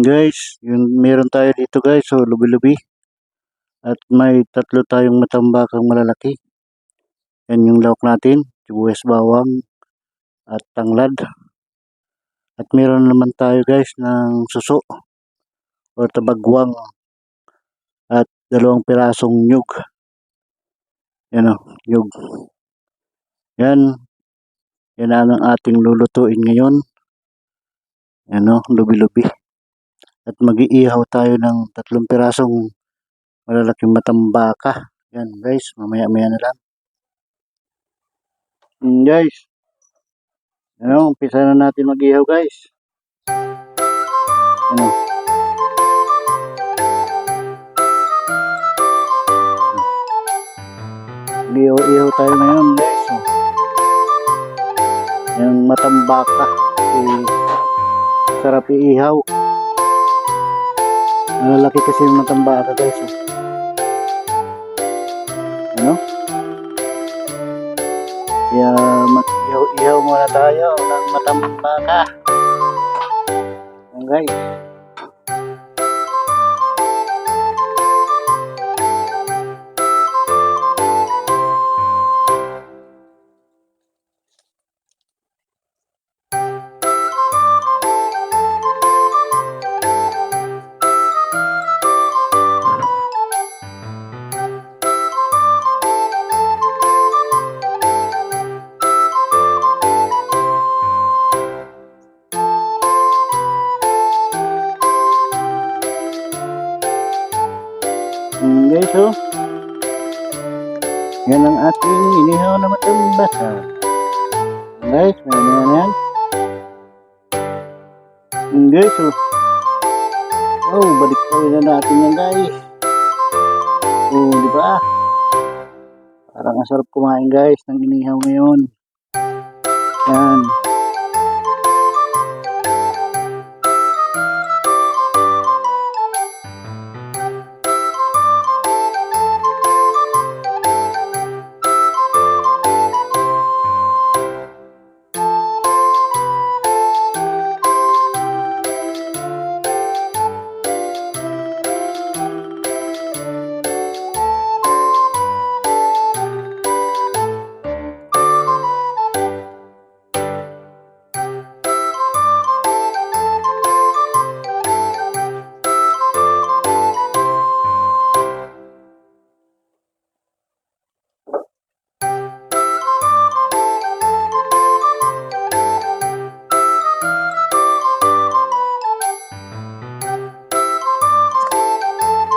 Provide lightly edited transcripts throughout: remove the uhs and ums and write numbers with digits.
Guys, yun meron tayo dito guys, so lubi-lubi. At may tatlo tayong matambakang malalaki. Yan yung lawak natin, sibuyas bawang at tanglad. At meron naman tayo guys ng suso or tabagwang at dalawang pirasong nyug. Yan o, nyug. Yan, yan ang ating lulutuin ngayon. Yan o, lubi-lubi. At mag-iihaw tayo ng 3 pirasong malalaking matambaka. Yan guys, mamaya-maya na lang. Guys, ano, umpisa na natin mag-ihaw guys. Ano? Mag-ihaw tayo ngayon guys. So, yung matambaka. Sarap iihaw. Malalaki kasi yung matambaka guys. So. Ano? Kaya mag-ihaw muna tayo ng matambaka. Ayan guys. Guys, oh. Yan ang ating inihaw na matambaka. Guys, meron yan. Guys, oh. Oh, balik pa rin na natin yan guys. Oh, di ba? Parang ang sarap kumain guys ng inihaw ngayon. Yan.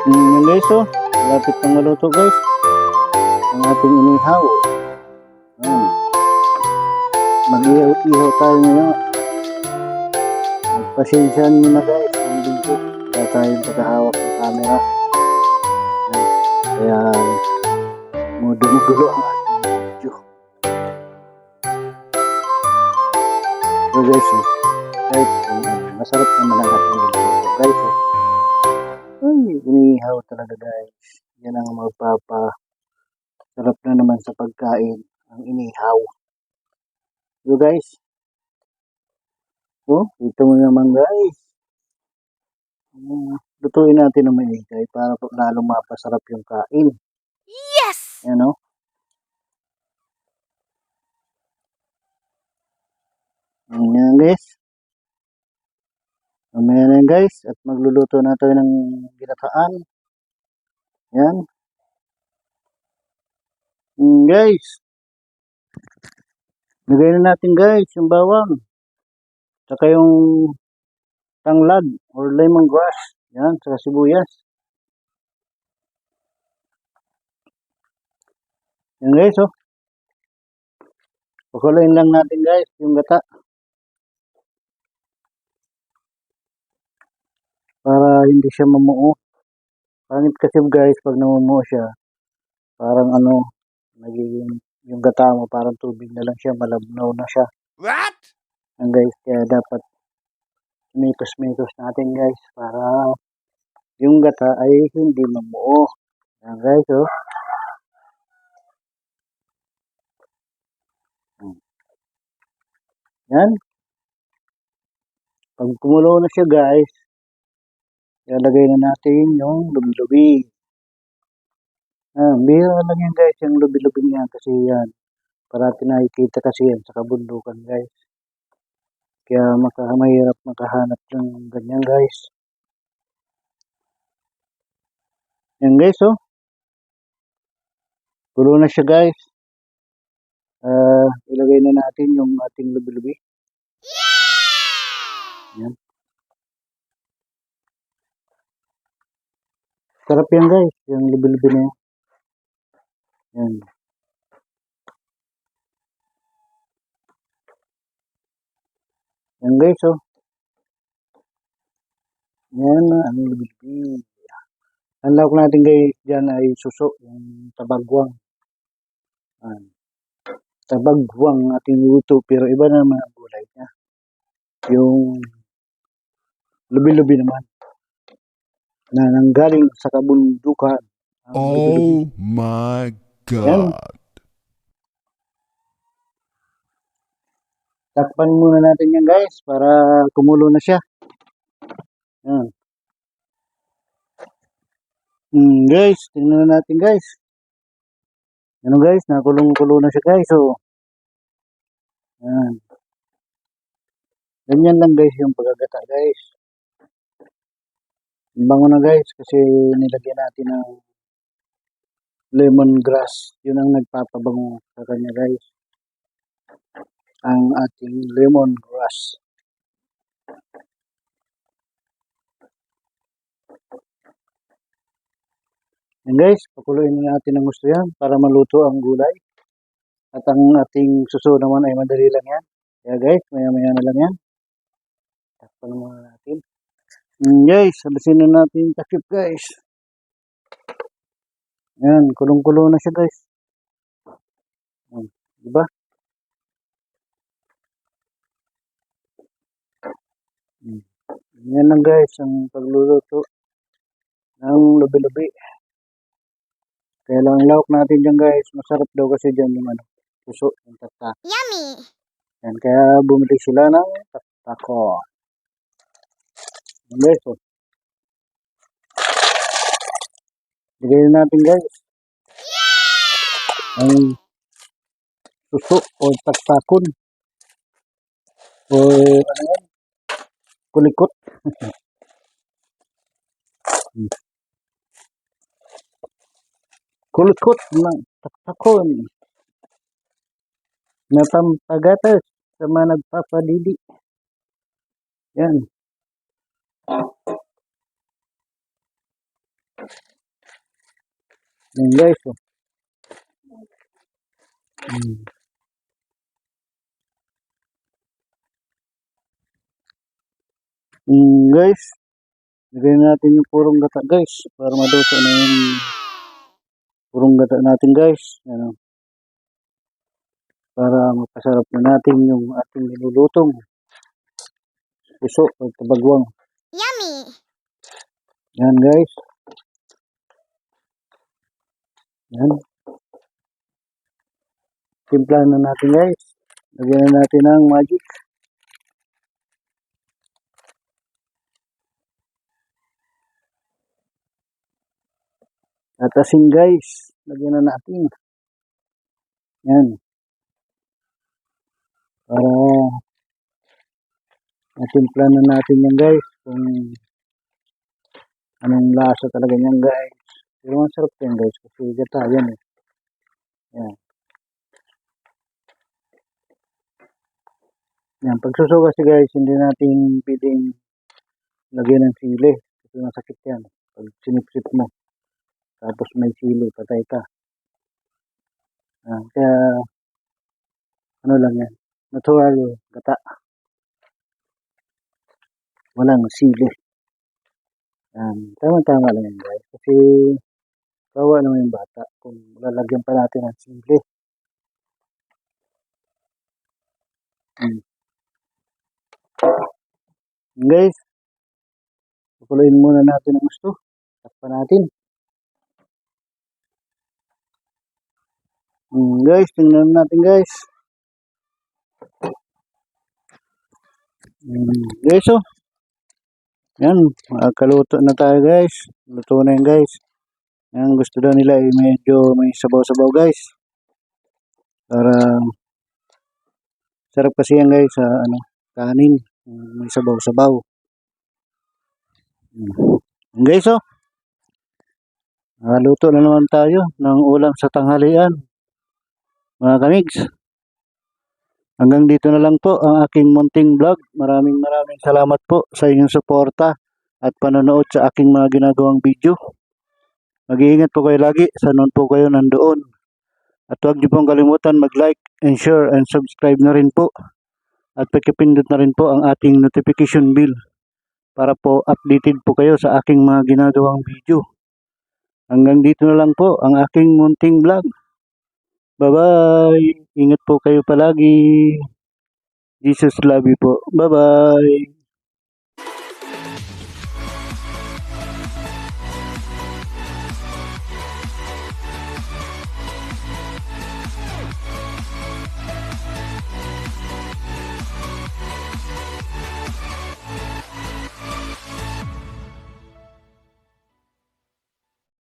Yan guys, oh. Lapit ng maluto guys. Ang ating inihaw. Mag-ihaw tayo ngayon. Magpasensya nyo na guys. Ang video. Kaya tayong tagahawak ng camera. Kaya dumugulo ang ating video. So guys, oh. Kahit masarap naman ang ating video guys, oh. Ay, inihaw talaga guys. Yan ang sarap na naman sa pagkain. Ang inihaw. So guys. Oh, ito mo naman guys. Lutuin natin ng maigay para lalong mapasarap yung kain. Yes! Yan o. Yan guys. Mamaya na yan guys. At magluluto na tayo ng ginataan. Yan. Guys. Lagay na natin guys yung bawang. Saka yung tanglad or lemongrass. Yan. Saka sibuyas. Yan guys oh. Pakulain lang natin guys yung gata. Para hindi siya mamuo. Pangit kasi guys pag namumuo siya. Parang ano, nagiging yung gata mo parang tubig na lang siya, malabnaw na siya. What? Ang guys, kaya dapat mitos-mitos natin guys para yung gata ay hindi mamuo. Yan guys, oh. Yan. Pag kumulo na siya guys, Ilalagay na natin yung lubi-lubi. Bihira lang yan guys, yung lubi-lubi niya kasi yan. Parati nakikita kasi yan sa kabundukan guys. Kaya mahirap makahanap ng ganyan guys. Yan guys oh. Kulo na siya guys. Ilagay na natin yung ating lubi-lubi. Yan. Sarap yan guys, yung lubi-lubi na yan. Yan. Yan guys oh. Yan ang lubi-lubi. Ang lawak natin guys dyan ay suso, yung tabagwang. Tabagwang ating luto pero iba naman ang gulay niya. Yung lubi-lubi naman na nanggaling sa kabundukan. Oh my God. Yan. Takpan muna natin yan guys para kumulo na siya. Yan. Guys, tingnan natin guys. Ano guys, nakulong-kulo na siya guys. So, yan. Ganyan lang guys yung pagkagata guys. Bango na guys kasi nilagyan natin ng lemongrass. Yun ang nagpapabango sa kanya guys. Ang ating lemongrass. Yan guys, pakuluin natin ng gusto yan para maluto ang gulay. At ang ating suso naman ay madali lang yan. Kaya guys, maya-maya na lang yan. Takpan muna natin. Guys, alisin na natin yung takip guys. Yan, kulong-kulo na siya guys. Diba? Yan lang guys, ang pagluluto ng lubi-lubi. Kaya lang ang lawak natin dyan guys, masarap daw kasi dyan yung puso, yung tata. Yummy! Yan, kaya bumili sila ng tatako. Yan guys, oh. Bigay natin guys. Ang suso o taktakon. O ano yan? Kulikot. Kulikot ng taktakon. Natampagatas sa mga nagpapadidi. Yan. Yan guys. Oh. Guys, lagay natin yung purong gata guys para maluto na yung purong gata natin guys. Ano, para mapasarap na natin yung ating nilulutong puso o tabagwang. Yummy! Yan guys. Yan. Timplahan na natin guys. Lagyan na natin ng magic. At asin guys. Lagyan na natin. Yan. Para matimplahan na natin yan guys. Kung anong lasa talaga yan guys. Pero masarap yan guys. Kasi gata yan eh. Yan. Yan. Pagsuso kasi guys, hindi natin pwedeng lagyan ng sili. Kasi masakit yan. Pag sinipsip mo. Tapos may sili, patay ka. Kaya, ano lang yan. Natural gata. Walang sili. Tama-tama lang yan guys. Kasi, kawa naman yung bata. Kung lalagyan pa natin ng sili. Guys, pakuloyin muna natin ang gusto. Takpan natin. Guys, tingnan natin guys. Guys, oh. Yan, kaluto na tayo guys. Luto na yan guys. Yan, gusto daw nila medyo may sabaw-sabaw guys. Para sarap kasi yan guys sa kanin. May sabaw-sabaw. Yan guys luto na naman tayo ng ulam sa tanghalian. Mga kamigs. Hanggang dito na lang po ang aking munting vlog. Maraming salamat po sa inyong suporta at panonood sa aking mga ginagawang video. Mag-iingat po kayo lagi. Saan po kayo nandoon. At huwag niyo pong kalimutan mag-like and share and subscribe na rin po. At pakipindot na rin po ang ating notification bell para po updated po kayo sa aking mga ginagawang video. Hanggang dito na lang po ang aking munting vlog. Bye-bye. Ingat po kayo palagi. Jesus love you po. Bye-bye.